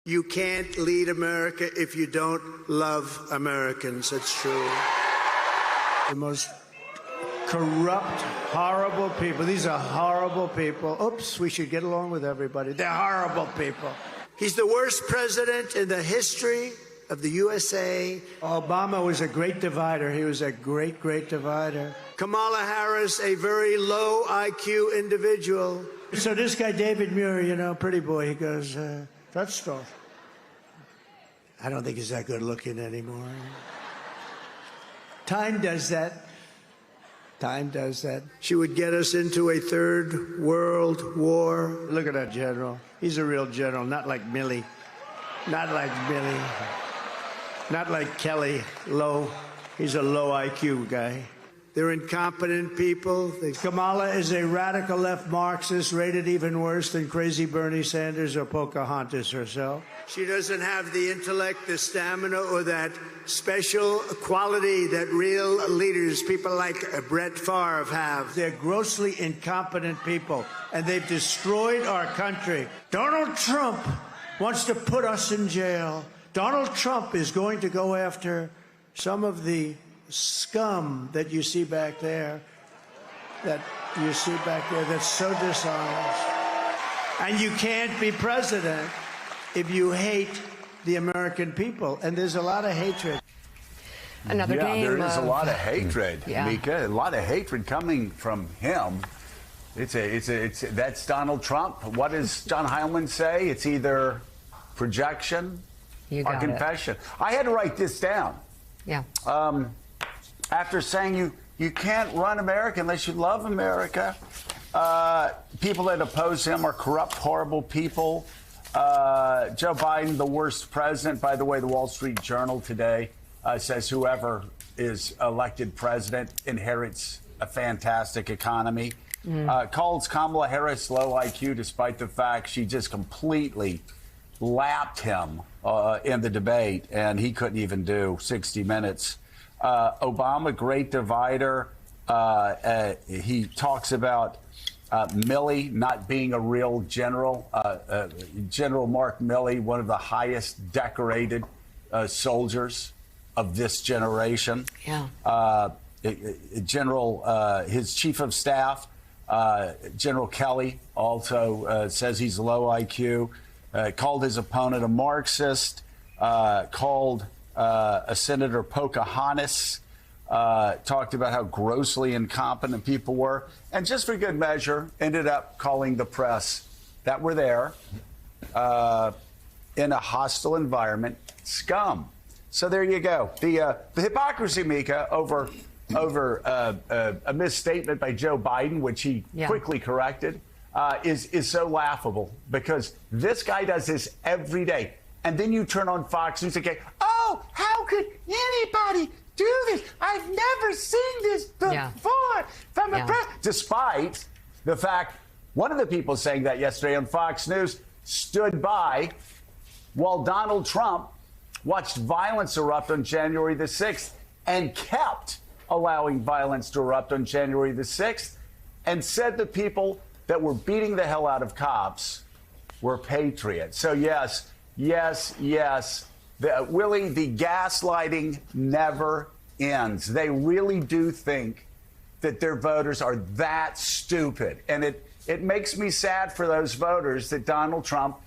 You can't lead America if you don't love Americans. It's true. The most corrupt, horrible people. These are horrible people. Oops, we should get along with everybody. They're horrible people. He's the worst president in the history of the USA. Obama was a great divider. He was a great, great divider. Kamala Harris, a very low IQ individual. So this guy, David Muir, you know, pretty boy, he goes, that's stuff. I don't think he's that good looking anymore. Time does that. Time does that. She would get us into a third world war. Look at that general. He's a real general, not like Milley. Not like Milley. Not like Kelly, low. He's a low IQ guy. They're incompetent people. Kamala is a radical left Marxist, rated even worse than crazy Bernie Sanders or Pocahontas herself. She doesn't have the intellect, the stamina, or that special quality that real leaders, people like Brett Favre, have. They're grossly incompetent people, and they've destroyed our country. Donald Trump wants to put us in jail. Donald Trump is going to go after some of the scum that you see back there, that's so dishonest. And you can't be president if you hate the American people. And there's a lot of hatred. Another game. There is a lot of hatred, Mika. A lot of hatred coming from him. That's Donald Trump. What does John Heilemann say? It's either projection or confession. I had to write this down. Yeah. After saying you can't run America unless you love America, people that oppose him are corrupt, horrible people. Joe Biden, the worst president. By the way, the Wall Street Journal today says whoever is elected president inherits a fantastic economy. Calls Kamala Harris low IQ despite the fact she just completely lapped him in the debate, and he couldn't even do 60 minutes. Obama, great divider. He talks about Milley not being a real general. General Mark Milley, one of the highest decorated soldiers of this generation. Yeah. His chief of staff, General Kelly, also says he's low IQ. Called his opponent a Marxist. Called a Senator Pocahontas, talked about how grossly incompetent people were, and just for good measure, ended up calling the press that were there in a hostile environment scum. So there you go. The hypocrisy, Mika, over a misstatement by Joe Biden, which he quickly corrected, is so laughable, because this guy does this every day. And then you turn on Fox News and say, oh, how could anybody do this? I've never seen this before from a president. Despite the fact one of the people saying that yesterday on Fox News stood by while Donald Trump watched violence erupt on January the 6th and kept allowing violence to erupt on January the 6th, and said the people that were beating the hell out of cops were patriots. So yes, Willie, the gaslighting never ends. They really do think that their voters are that stupid. And it makes me sad for those voters that Donald Trump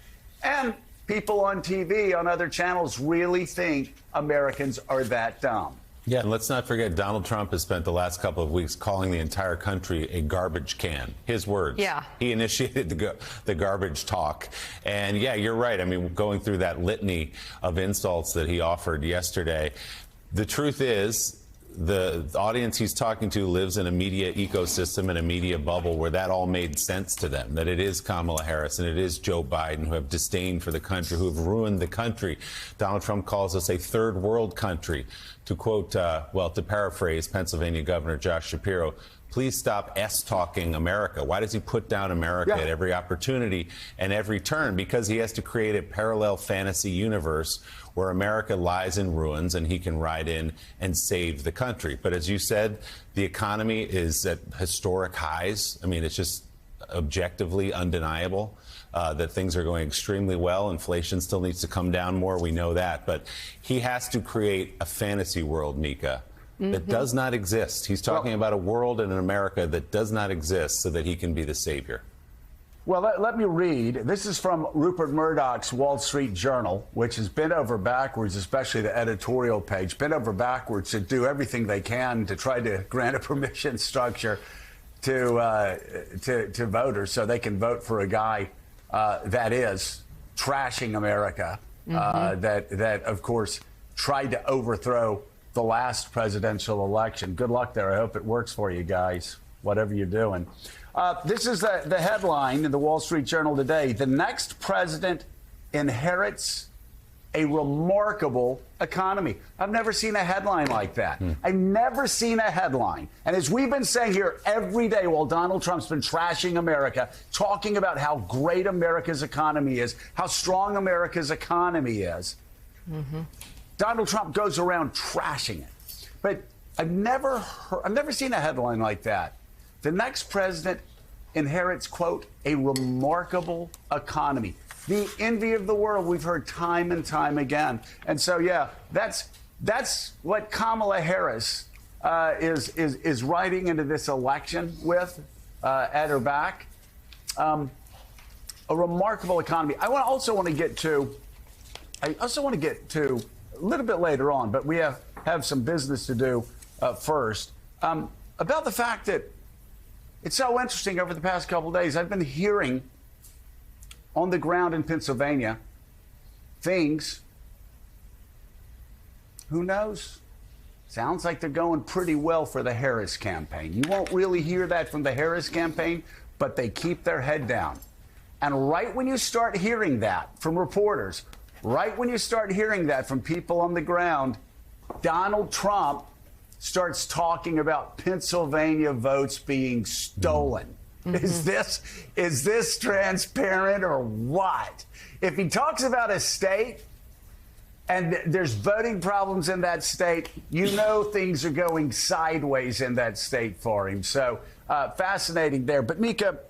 and people on TV, on other channels, really think Americans are that dumb. Yeah, and let's not forget, Donald Trump has spent the last couple of weeks calling the entire country a garbage can. His words. Yeah. He initiated the garbage talk. And yeah, you're right. I mean, going through that litany of insults that he offered yesterday, the truth is, the audience he's talking to lives in a media ecosystem and a media bubble where that all made sense to them, that it is Kamala Harris and it is Joe Biden who have disdain for the country, who have ruined the country. Donald Trump calls us a third world country. To quote, to paraphrase Pennsylvania Governor Josh Shapiro, please stop S-talking America. Why does he put down America at every opportunity and every turn? Because he has to create a parallel fantasy universe where America lies in ruins and he can ride in and save the country. But as you said, the economy is at historic highs. I mean, it's just objectively undeniable. That things are going extremely well. Inflation still needs to come down more. We know that. But he has to create a fantasy world, Mika, that does not exist. He's talking about a world in America that does not exist so that he can be the savior. Well, let me read. This is from Rupert Murdoch's Wall Street Journal, which has bent over backwards, especially the editorial page, bent over backwards to do everything they can to try to grant a permission structure to voters so they can vote for a guy that is trashing America, that, of course, tried to overthrow the last presidential election. Good luck there. I hope it works for you guys, whatever you're doing. This is the headline in the Wall Street Journal today. The next president inherits a remarkable economy. I've never seen a headline like that. I've never seen a headline. And as we've been saying here every day while Donald Trump's been trashing America, talking about how great America's economy is, how strong America's economy is, Donald Trump goes around trashing it. But I've never seen a headline like that. The next president inherits, quote, a remarkable economy. The envy of the world, we've heard time and time again. And so, yeah, that's what Kamala Harris is riding into this election with at her back. A remarkable economy. I also want to get to a little bit later on, but we have some business to do first, about the fact that it's so interesting over the past couple of days. I've been hearing on the ground in Pennsylvania things, who knows? Sounds like they're going pretty well for the Harris campaign. You won't really hear that from the Harris campaign, but they keep their head down. And right when you start hearing that from reporters, right when you start hearing that from people on the ground, Donald Trump starts talking about Pennsylvania votes being stolen. Is this transparent or what? If he talks about a state and there's voting problems in that state, you know things are going sideways in that state for him. So fascinating there. But Mika,